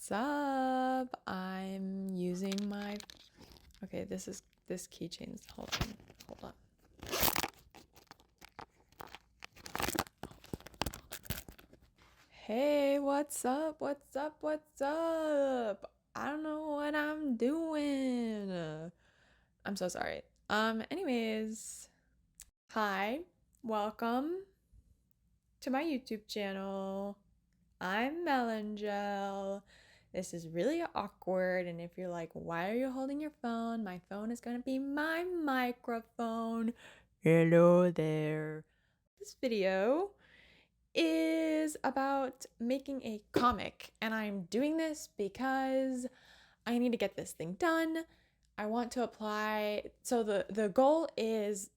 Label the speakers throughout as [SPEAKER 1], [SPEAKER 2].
[SPEAKER 1] What's up? I'm using my... Okay, this keychain's... Hold on. Hey, what's up? I don't know what I'm doing. I'm so sorry. Anyways, hi, welcome to my YouTube channel. I'm Melangel. This is really awkward, and if you're like, why are you holding your phone? My phone is gonna be my microphone. Hello there. This video is about making a comic, and I'm doing this because I need to get this thing done. I want to apply, so the goal is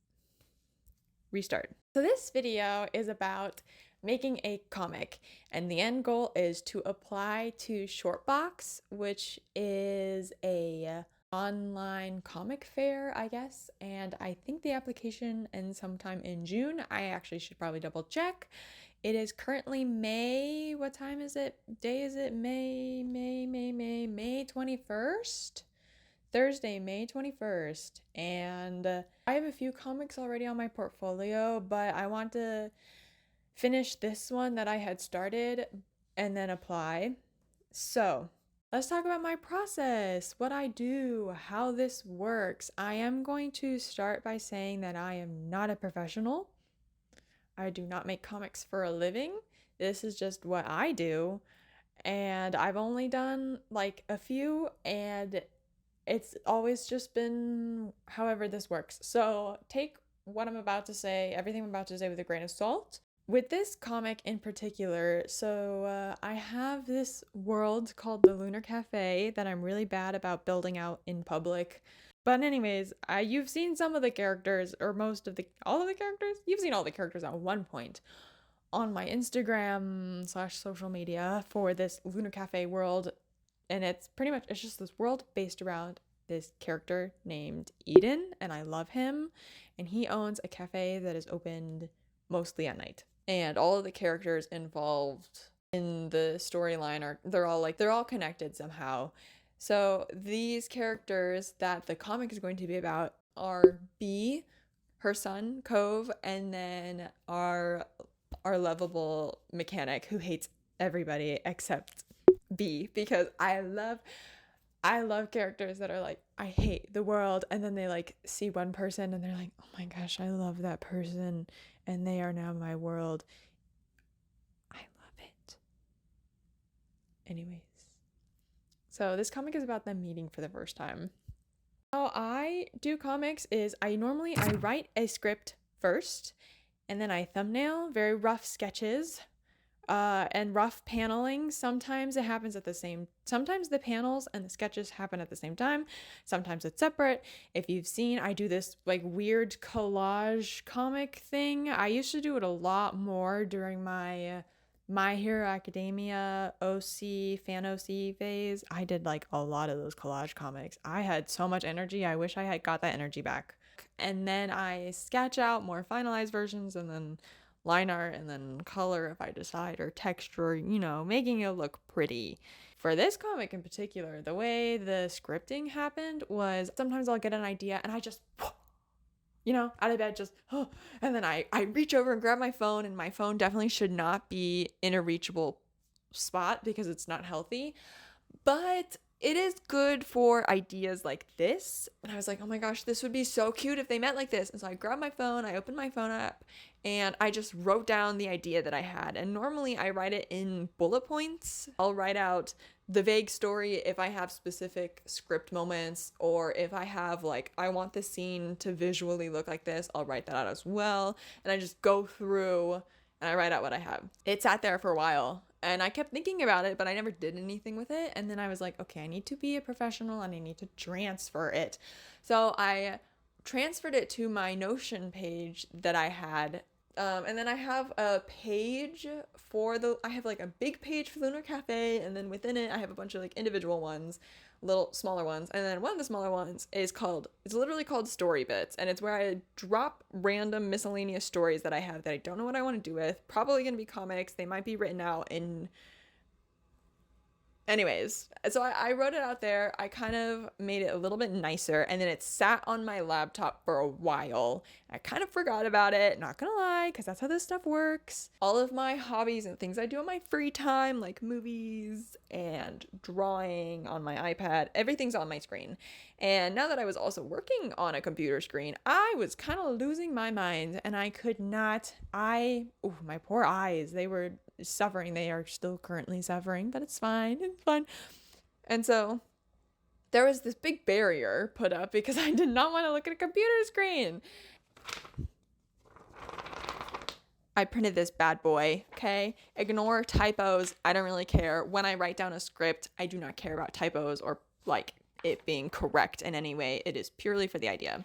[SPEAKER 1] restart. So this video is about making a comic, and the end goal is to apply to Shortbox, which is a online comic fair, I guess, and I think the application ends sometime in June. I actually should probably double check. It is currently May. What time is it? Day is it? May 21st? Thursday, May 21st, and I have a few comics already on my portfolio, but I want to finish this one that I had started and then apply. So let's talk about my process, what I do, how this works. I am going to start by saying that I am not a professional. I do not make comics for a living. This is just what I do, and I've only done like a few, and it's always just been however this works. So take what I'm about to say, everything I'm about to say, with a grain of salt. With this comic in particular, so I have this world called the Lunar Cafe that I'm really bad about building out in public. But anyways, you've seen some of the characters, or all of the characters? You've seen all the characters at one point on my Instagram / social media for this Lunar Cafe world. And it's just this world based around this character named Eden, and I love him. And he owns a cafe that is opened mostly at night. And all of the characters involved in the storyline they're all connected somehow. So these characters that the comic is going to be about are B, her son, Cove, and then our lovable mechanic who hates everybody except B, because I love characters that are like, I hate the world, and then they like see one person and they're like, oh my gosh, I love that person and they are now my world. I love it. Anyways, so this comic is about them meeting for the first time. How I do comics is I write a script first, and then I thumbnail very rough sketches and rough paneling. Sometimes it happens sometimes the panels and the sketches happen at the same time. Sometimes it's separate. If you've seen, I do this like weird collage comic thing. I used to do it a lot more during my My Hero Academia fan OC phase. I did like a lot of those collage comics. I had so much energy. I wish I had got that energy back. And then I sketch out more finalized versions, and then line art, and then color if I decide, or texture, making it look pretty. For this comic in particular, the way the scripting happened was sometimes I'll get an idea and I just, out of bed, just, and then I reach over and grab my phone, and my phone definitely should not be in a reachable spot because it's not healthy. But it is good for ideas like this. And I was like, oh my gosh, this would be so cute if they met like this. And so I grabbed my phone, I opened my phone up, and I just wrote down the idea that I had. And normally I write it in bullet points. I'll write out the vague story if I have specific script moments, or if I have like, I want the scene to visually look like this, I'll write that out as well. And I just go through and I write out what I have. It sat there for a while, and I kept thinking about it, but I never did anything with it. And then I was like, okay, I need to be a professional and I need to transfer it. So I transferred it to my Notion page that I had. And then I have a page I have like a big page for Lunar Cafe, and then within it I have a bunch of like individual ones, little smaller ones. And then one of the smaller ones it's literally called Story Bits, and it's where I drop random miscellaneous stories that I have that I don't know what I want to do with. Probably going to be comics. They might be written out in Anyways, so I wrote it out there. I kind of made it a little bit nicer, and then it sat on my laptop for a while. I kind of forgot about it, not gonna lie, because that's how this stuff works. All of my hobbies and things I do in my free time, like movies and drawing on my iPad, everything's on my screen. And now that I was also working on a computer screen, I was kind of losing my mind, and I could not, my poor eyes, they were suffering. They are still currently suffering, but it's fine. It's fine. And so there was this big barrier put up because I did not want to look at a computer screen. I printed this bad boy, okay? Ignore typos. I don't really care. When I write down a script, I do not care about typos or like it being correct in any way. It is purely for the idea.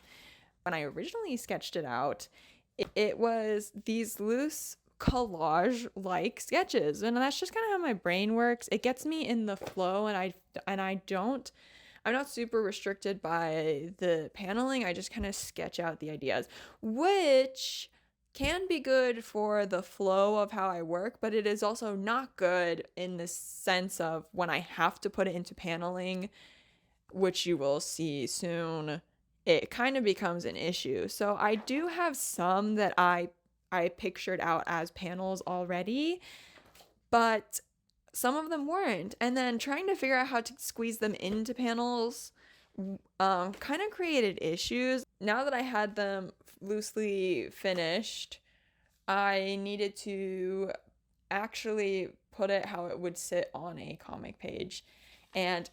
[SPEAKER 1] When I originally sketched it out, it was these loose collage like sketches, and that's just kind of how my brain works. It gets me in the flow, and I'm not super restricted by the paneling. I just kind of sketch out the ideas, which can be good for the flow of how I work, but it is also not good in the sense of when I have to put it into paneling, which you will see soon, it kind of becomes an issue. So I do have some that I pictured out as panels already, but some of them weren't. And then trying to figure out how to squeeze them into panels kind of created issues. Now that I had them loosely finished, I needed to actually put it how it would sit on a comic page. And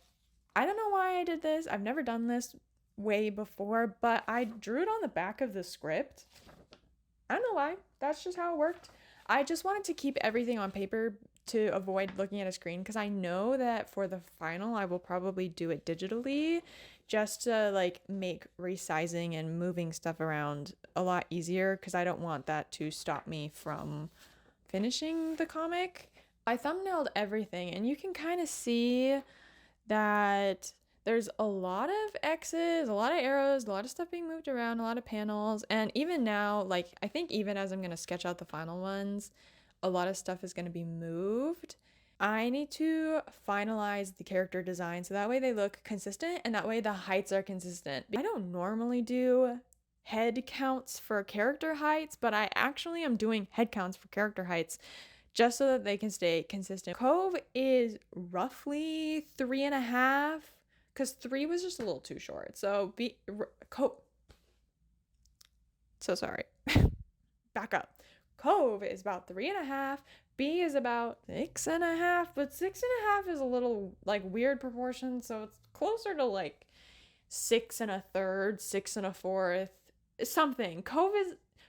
[SPEAKER 1] I don't know why I did this. I've never done this way before, but I drew it on the back of the script. I don't know why. That's just how it worked. I just wanted to keep everything on paper to avoid looking at a screen, because I know that for the final I will probably do it digitally just to like make resizing and moving stuff around a lot easier, because I don't want that to stop me from finishing the comic. I thumbnailed everything, and you can kind of see that there's a lot of X's, a lot of arrows, a lot of stuff being moved around, a lot of panels. And even now, like, I think even as I'm going to sketch out the final ones, a lot of stuff is going to be moved. I need to finalize the character design so that way they look consistent, and that way the heights are consistent. I don't normally do head counts for character heights, but I actually am doing head counts for character heights just so that they can stay consistent. Cove is roughly 3.5, because 3 was just a little too short. So so sorry. Back up. Cove is about 3.5. B is about 6.5, but 6.5 is a little like weird proportion, so it's closer to like 6 1/3, 6 1/4, something.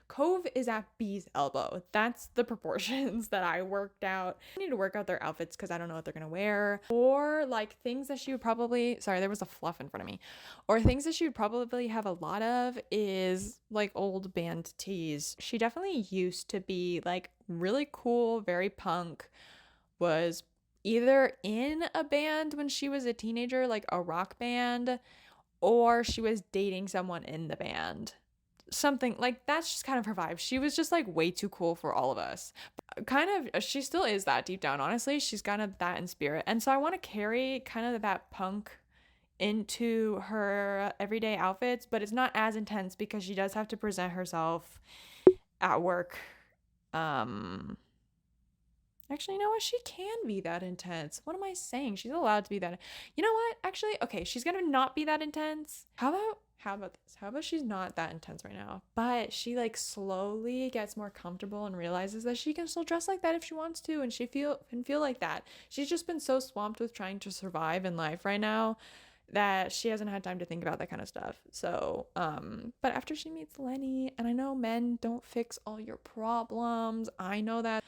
[SPEAKER 1] Cove is at B's elbow. That's the proportions that I worked out. I need to work out their outfits because I don't know what they're gonna wear. Or like things that she would probably, sorry, there was a fluff in front of me. Or things that she would probably have a lot of is like old band tees. She definitely used to be like really cool, very punk, was either in a band when she was a teenager, like a rock band, or she was dating someone in the band. Something like that's just kind of her vibe. She was just like way too cool for all of us. Kind of, she still is that deep down, honestly. She's kind of that in spirit. And so I want to carry kind of that punk into her everyday outfits, but it's not as intense because she does have to present herself at work. Actually, you know what? She can be that intense. What am I saying? She's allowed to be that. You know what? Actually, okay, she's gonna not be that intense. How about this? How about she's not that intense right now, but she like slowly gets more comfortable and realizes that she can still dress like that if she wants to, and she can feel like that. She's just been so swamped with trying to survive in life right now that she hasn't had time to think about that kind of stuff. So, but after she meets Lenny, and I know men don't fix all your problems, I know that,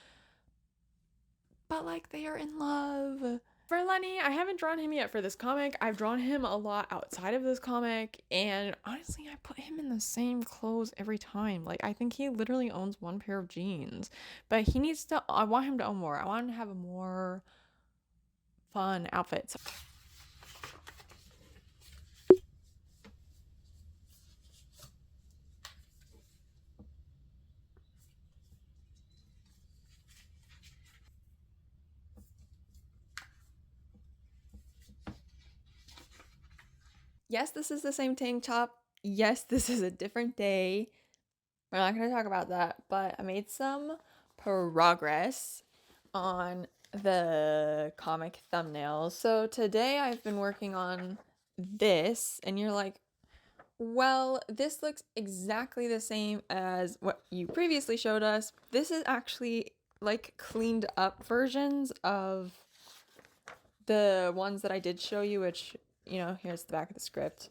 [SPEAKER 1] but like they are in love. For Lenny, I haven't drawn him yet for this comic. I've drawn him a lot outside of this comic, and honestly, I put him in the same clothes every time. Like, I think he literally owns one pair of jeans, but I want him to own more. I want him to have a more fun outfit. Yes, this is the same tank top. Yes, this is a different day. We're not going to talk about that, but I made some progress on the comic thumbnails. So today I've been working on this, and you're like, well, this looks exactly the same as what you previously showed us. This is actually like cleaned up versions of the ones that I did show you, which, you know, here's the back of the script.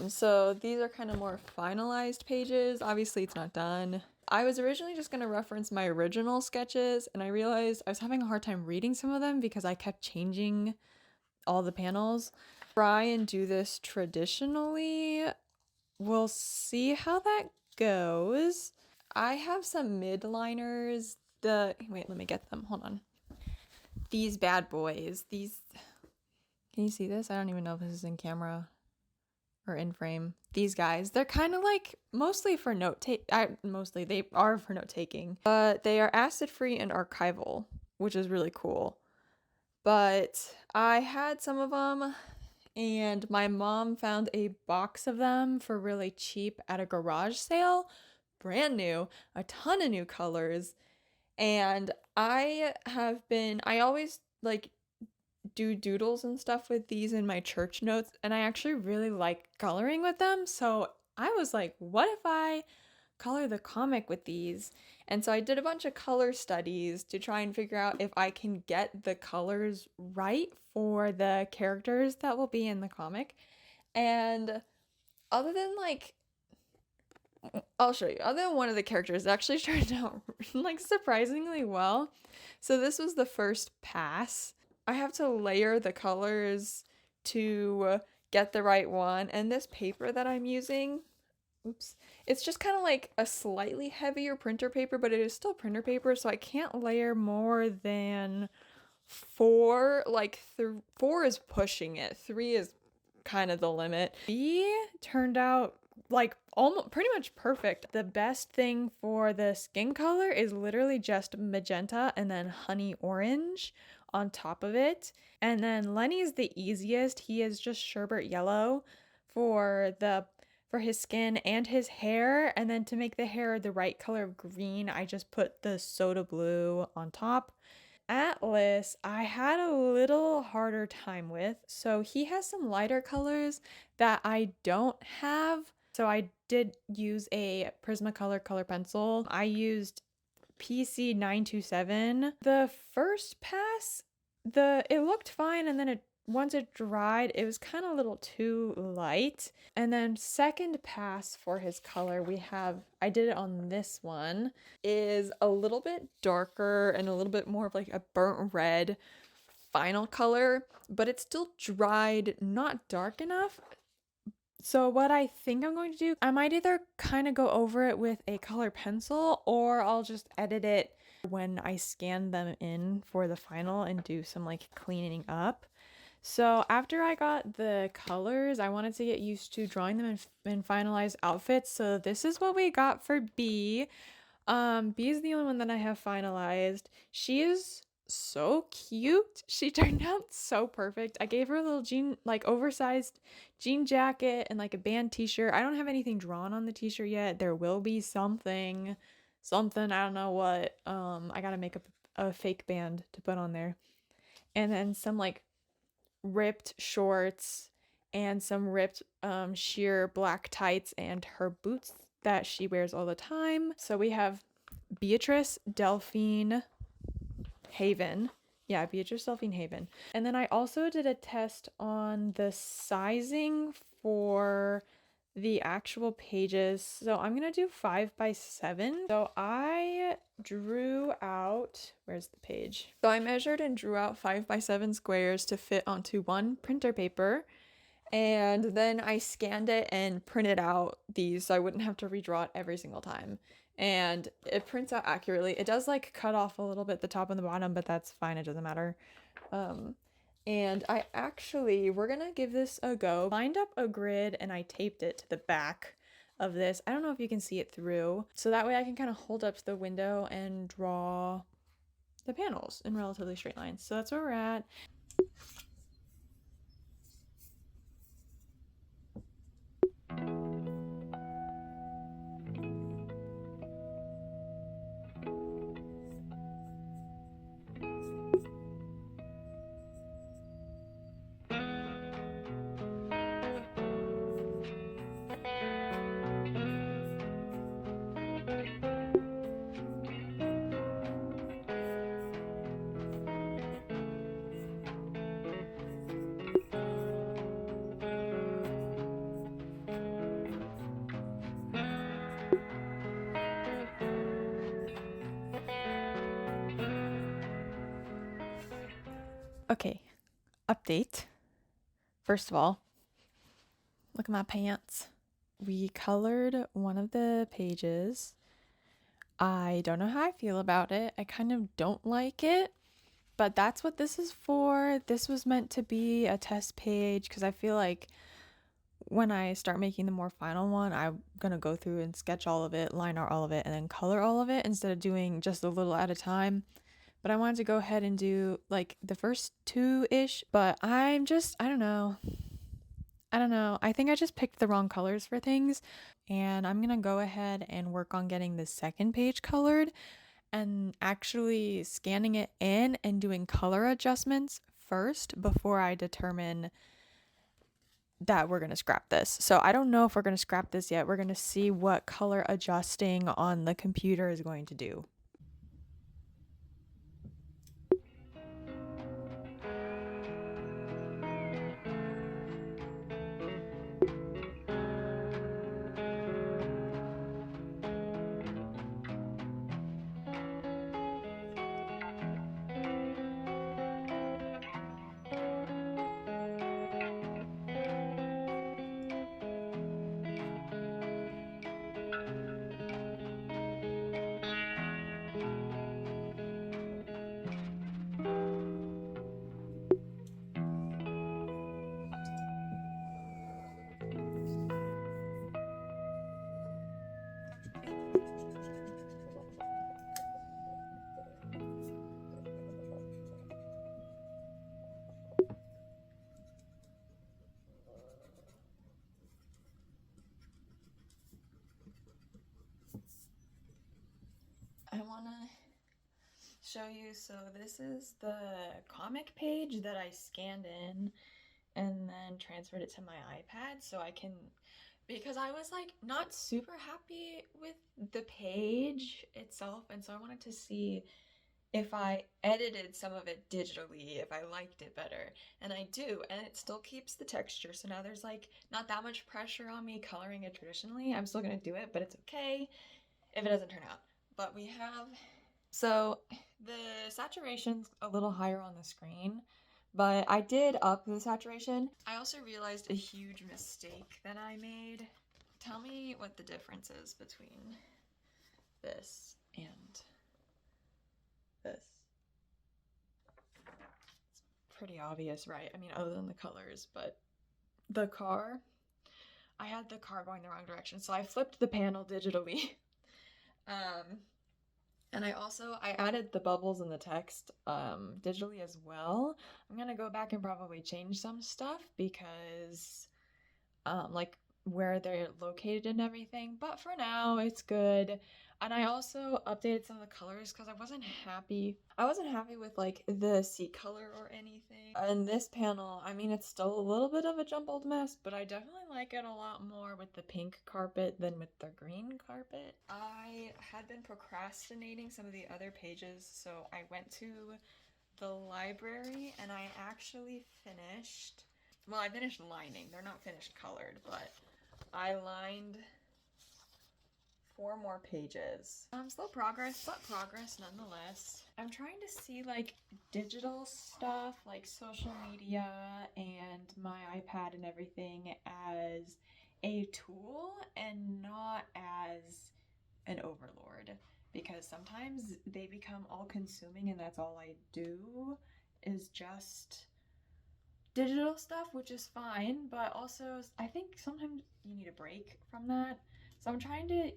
[SPEAKER 1] So these are kind of more finalized pages. Obviously it's not done. I was originally just going to reference my original sketches, and I realized I was having a hard time reading some of them because I kept changing all the panels. Try and do this traditionally. We'll see how that goes. I have some Mildliners. Wait, let me get them. Hold on. These bad boys. Can you see this? I don't even know if this is in camera or in frame. These guys, they're kind of like mostly for they are for note taking, but they are acid free and archival, which is really cool. But I had some of them, and my mom found a box of them for really cheap at a garage sale, brand new, a ton of new colors. And I always like do doodles and stuff with these in my church notes, and I actually really like coloring with them. So I was like, what if I color the comic with these? And so I did a bunch of color studies to try and figure out if I can get the colors right for the characters that will be in the comic. And other than like, I'll show you. Other than one of the characters, it actually turned out like surprisingly well. So this was the first pass. I have to layer the colors to get the right one. And this paper that I'm using, it's just kind of like a slightly heavier printer paper, but it is still printer paper. So I can't layer more than 4. Like 4 is pushing it. 3 is kind of the limit. B turned out like almost pretty much perfect. The best thing for the skin color is literally just magenta and then honey orange on top of it. And then Lenny's the easiest. He is just sherbet yellow for his skin and his hair. And then to make the hair the right color of green, I just put the soda blue on top. Atlas, I had a little harder time with. So he has some lighter colors that I don't have. So I did use a Prismacolor color pencil. I used PC 927. The first pass, it looked fine, and then once it dried, it was kind of a little too light. And then second pass for his color, I did it on this one, is a little bit darker and a little bit more of like a burnt red final color, but it's still dried, not dark enough. So what I think I'm going to do, I might either kind of go over it with a color pencil, or I'll just edit it when I scan them in for the final and do some like cleaning up. So after I got the colors, I wanted to get used to drawing them in finalized outfits. So this is what we got for B. B is the only one that I have finalized. She is so cute. She turned out so perfect. I gave her a little oversized jean jacket and like a band t-shirt. I don't have anything drawn on the t-shirt yet. There will be something, I don't know what. I gotta make a fake band to put on there. And then some like ripped shorts and some ripped sheer black tights and her boots that she wears all the time. So we have Beatrice Delphine Haven. Yeah, Beatrice Delphine Haven. And then I also did a test on the sizing for the actual pages. So I'm gonna do 5x7. So I drew out, where's the page? So I measured and drew out 5x7 squares to fit onto one printer paper. And then I scanned it and printed out these so I wouldn't have to redraw it every single time. And it prints out accurately. It does like cut off a little bit the top and the bottom, but that's fine. It doesn't matter. And we're gonna give this a go. Lined up a grid and I taped it to the back of this. I don't know if you can see it through. So that way I can kind of hold up to the window and draw the panels in relatively straight lines. So that's where we're at. Okay, update. First of all, look at my pants. We colored one of the pages. I don't know how I feel about it. I kind of don't like it, but that's what this is for. This was meant to be a test page because I feel like when I start making the more final one, I'm gonna go through and sketch all of it, line art all of it, and then color all of it instead of doing just a little at a time. But I wanted to go ahead and do like the first two-ish, but I don't know. I think I just picked the wrong colors for things, and I'm gonna go ahead and work on getting the second page colored and actually scanning it in and doing color adjustments first before I determine that we're going to scrap this. So I don't know if we're going to scrap this yet. We're going to see what color adjusting on the computer is going to do. I want to show you, so this is the comic page that I scanned in and then transferred it to my iPad so I can, because I was like not super happy with the page itself, and so I wanted to see if I edited some of it digitally, if I liked it better. And I do, and it still keeps the texture, so now there's like not that much pressure on me coloring it traditionally. I'm still gonna do it, but it's okay if it doesn't turn out. But we have, so the saturation's a little higher on the screen, but I did up the saturation. I also realized a huge mistake that I made. Tell me what the difference is between this and this. It's pretty obvious, right? I mean, other than the colors, but the car, I had the car going the wrong direction, so I flipped the panel digitally. And I added the bubbles in the text digitally as well. I'm gonna go back and probably change some stuff because like where they're located and everything, but for now it's good. And I also updated some of the colors because I wasn't happy with like the seat color or anything. And this panel, I mean, it's still a little bit of a jumbled mess, but I definitely like it a lot more with the pink carpet than with the green carpet. I had been procrastinating some of the other pages, so I went to the library and I actually finished, well, I finished lining. They're not finished colored, but I lined 4 more pages. Slow progress, but progress nonetheless. I'm trying to see like digital stuff like social media and my iPad and everything as a tool and not as an overlord, because sometimes they become all consuming and that's all I do is just digital stuff, which is fine, but also I think sometimes you need a break from that. So I'm trying to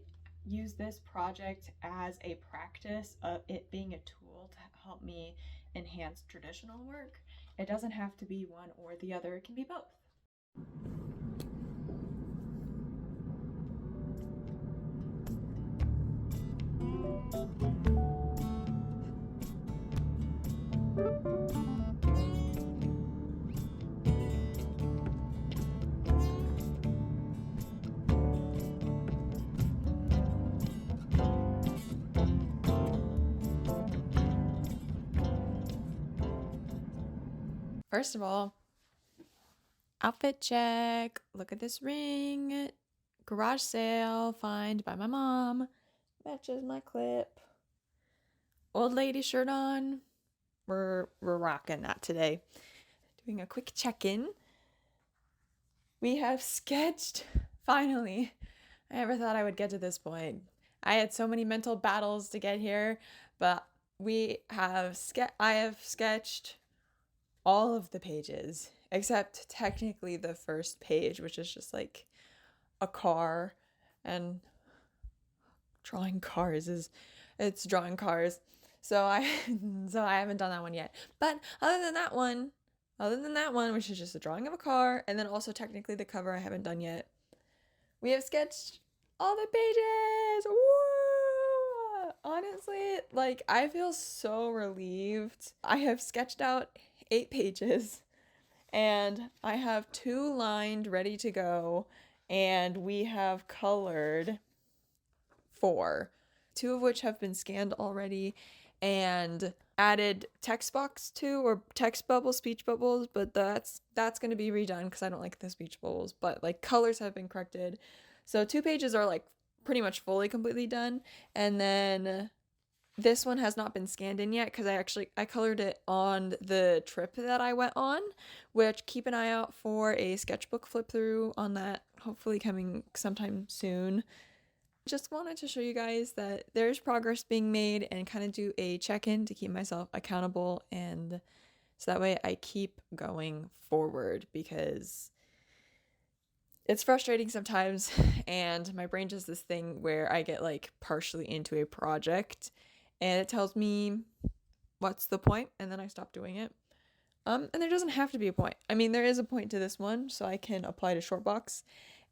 [SPEAKER 1] use this project as a practice of it being a tool to help me enhance traditional work. It doesn't have to be one or the other, it can be both. First of all, outfit check. Look at this ring. Garage sale, find by my mom. Matches my clip. Old lady shirt on. we're rocking that today. Doing a quick check-in. We have sketched, finally. I never thought I would get to this point. I had so many mental battles to get here, but I have sketched all of the pages, except technically the first page, which is just like a car, and drawing cars it's drawing cars. So I haven't done that one yet. But other than that one, which is just a drawing of a car, and then also technically the cover I haven't done yet, we have sketched all the pages. Woo! Honestly, like, I feel so relieved. I have sketched out 8 pages, and I have 2 lined ready to go, and we have colored 4, 2 of which have been scanned already, and added text box to, or text bubbles, speech bubbles, but that's going to be redone because I don't like the speech bubbles, but like colors have been corrected. So 2 pages are like pretty much fully completely done, and then this one has not been scanned in yet because I colored it on the trip that I went on, which keep an eye out for a sketchbook flip through on that, hopefully coming sometime soon. Just wanted to show you guys that there's progress being made and kind of do a check-in to keep myself accountable, and so that way I keep going forward, because it's frustrating sometimes and my brain does this thing where I get like partially into a project and it tells me what's the point, and then I stop doing it. And there doesn't have to be a point. I mean, there is a point to this one, so I can apply to Shortbox.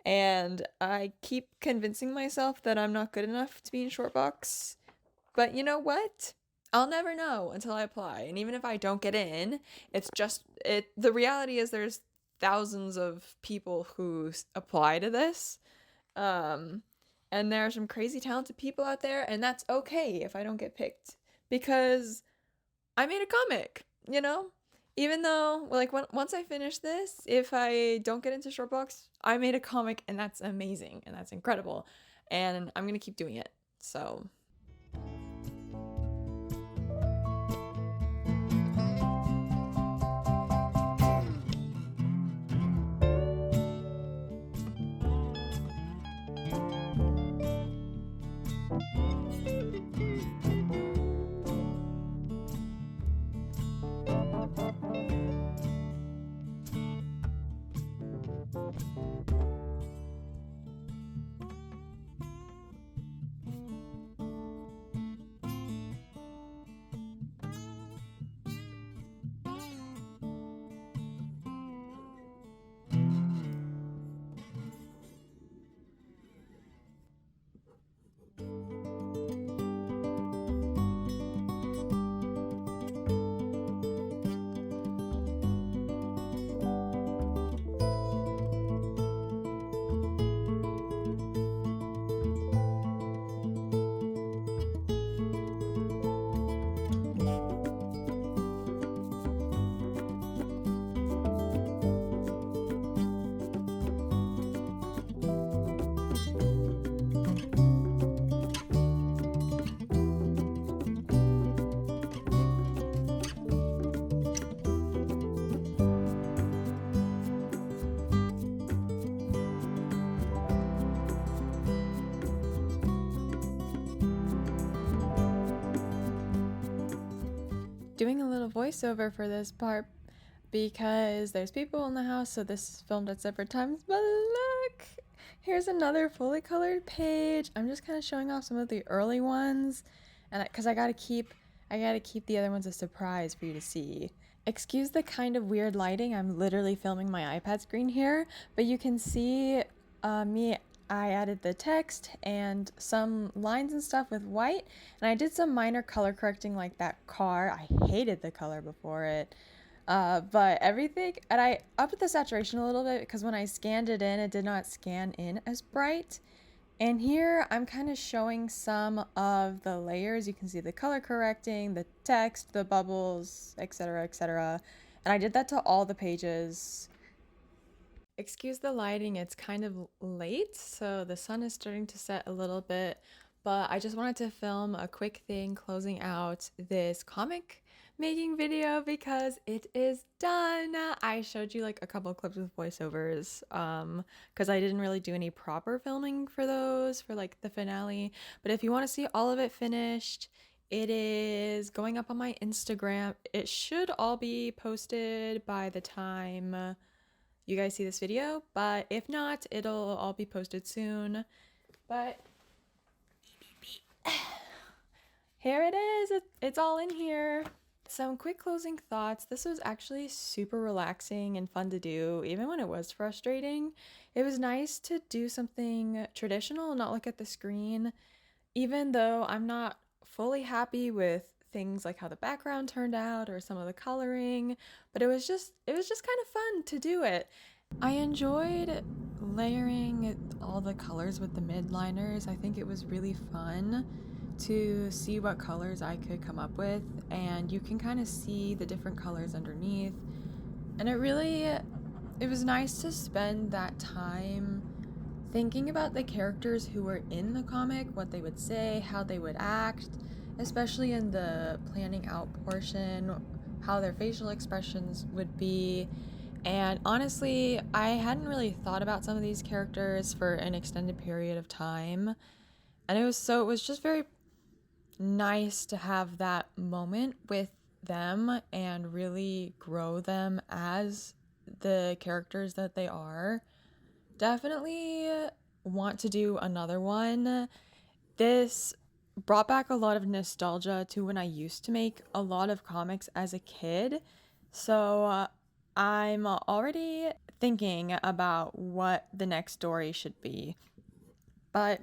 [SPEAKER 1] And I keep convincing myself that I'm not good enough to be in Shortbox. But you know what? I'll never know until I apply. And even if I don't get in, the reality is there's thousands of people who apply to this. And there are some crazy talented people out there, and that's okay if I don't get picked, because I made a comic, you know? Even though, like, once I finish this, if I don't get into Shortbox, I made a comic, and that's amazing, and that's incredible, and I'm gonna keep doing it, so... Doing a little voiceover for this part because there's people in the house, so this is filmed at separate times. But look, here's another fully colored page. I'm just kind of showing off some of the early ones, and because I gotta keep the other ones a surprise for you to see. Excuse the kind of weird lighting. I'm literally filming my iPad screen here, but you can see I added the text and some lines and stuff with white, and I did some minor color correcting, like that car. I hated the color before it, but everything, and I upped the saturation a little bit because when I scanned it in, it did not scan in as bright. And here I'm kind of showing some of the layers. You can see the color correcting, the text, the bubbles, etc., etc. And I did that to all the pages. Excuse the lighting, it's kind of late, so the sun is starting to set a little bit, but I just wanted to film a quick thing closing out this comic making video because it is done. I showed you like a couple clips with voiceovers because I didn't really do any proper filming for those for like the finale. But if you want to see all of it finished, it is going up on my Instagram. It should all be posted by the time you guys see this video, but if not, it'll all be posted soon. But here it is. It's all in here. Some quick closing thoughts. This was actually super relaxing and fun to do, even when it was frustrating. It was nice to do something traditional, not look at the screen, even though I'm not fully happy with things like how the background turned out or some of the coloring, but it was just kind of fun to do it. I enjoyed layering all the colors with the Mildliners. I think it was really fun to see what colors I could come up with, and you can kind of see the different colors underneath. And it was nice to spend that time thinking about the characters who were in the comic, what they would say, how they would act, especially in the planning out portion, how their facial expressions would be. And honestly, I hadn't really thought about some of these characters for an extended period of time. And it was just very nice to have that moment with them and really grow them as the characters that they are. Definitely want to do another one. This brought back a lot of nostalgia to when I used to make a lot of comics as a kid. So I'm already thinking about what the next story should be. But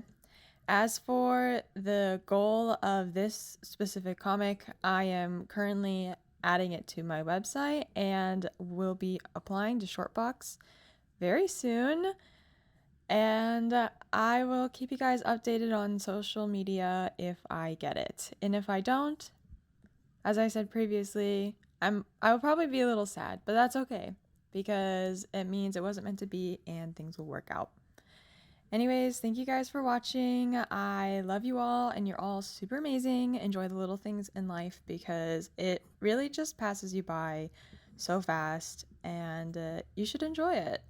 [SPEAKER 1] as for the goal of this specific comic, I am currently adding it to my website and will be applying to Shortbox very soon. And I will keep you guys updated on social media if I get it. And if I don't, as I said previously, I will probably be a little sad, but that's okay because it means it wasn't meant to be and things will work out. Anyways, thank you guys for watching. I love you all and you're all super amazing. Enjoy the little things in life because it really just passes you by so fast and you should enjoy it.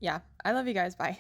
[SPEAKER 1] Yeah, I love you guys. Bye.